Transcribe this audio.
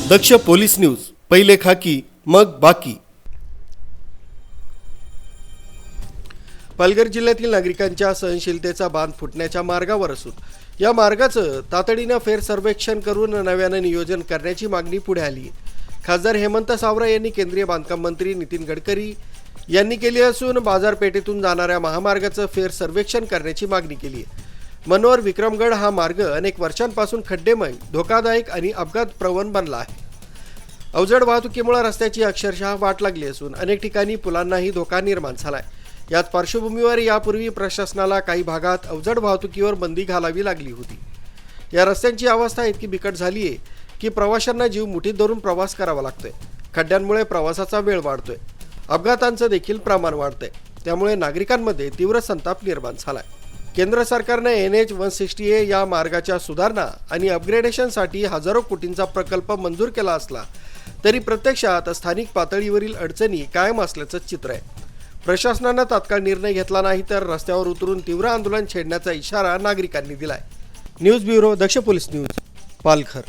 दक्ष police news, पहिले खाकी मग बाकी। पालघर जिल्ह्यातील नागरिकांच्या सहनशीलतेचा बांध फुटण्याच्या मार्गावर असून या मार्गाचं तातडीनं फेर सर्वेक्षण करून नव्यानं नियोजन करण्याची मागणी पुढे आली आहे। खासदार हेमंत सावरा यांनी केंद्रीय बांधकाम मंत्री नितीन गडकरी यांनी केली असून बाजारपेठेतून जाणाऱ्या महामार्गाचं फेर सर्वेक्षण करण्याची मागणी केली आहे। मनोहर विक्रमगड हा मार्ग अनेक वर्षांपासून खड्डेमय, धोकादायक आणि अपघात प्रवण बनला आहे। अवजड वाहतुकीमुळे रस्त्याची अक्षरशः वाट लागली असून अनेक ठिकाणी पुलांनाही धोका निर्माण झालाय। याच पार्श्वभूमीवर यापूर्वी प्रशासनाला काही भागात अवजड वाहतुकीवर बंदी घालावी लागली होती। या रस्त्यांची अवस्था इतकी बिकट झाली आहे की प्रवाशांना जीव मुठीत धरून प्रवास करावा लागतोय। खड्ड्यांमुळे प्रवासाचा वेळ वाढतोय, अपघातांचं देखील प्रमाण वाढतंय। त्यामुळे नागरिकांमध्ये तीव्र संताप निर्माण झालाय। केंद्र सरकारने NH 160A या मार्गाच्या सुधारणा आणि अपग्रेडेशनसाठी हजारो कोटींचा प्रकल्प मंजूर केला असला तरी प्रत्यक्षात स्थानिक पातळीवरील अडचणी कायम असल्याचं चित्र आहे। प्रशासनानं तात्काळ निर्णय घेतला नाही तर रस्त्यावर उतरून तीव्र आंदोलन छेडण्याचा इशारा नागरिकांनी दिलाय। न्यूज ब्युरो, दक्ष पोलीस न्यूज, पालघर।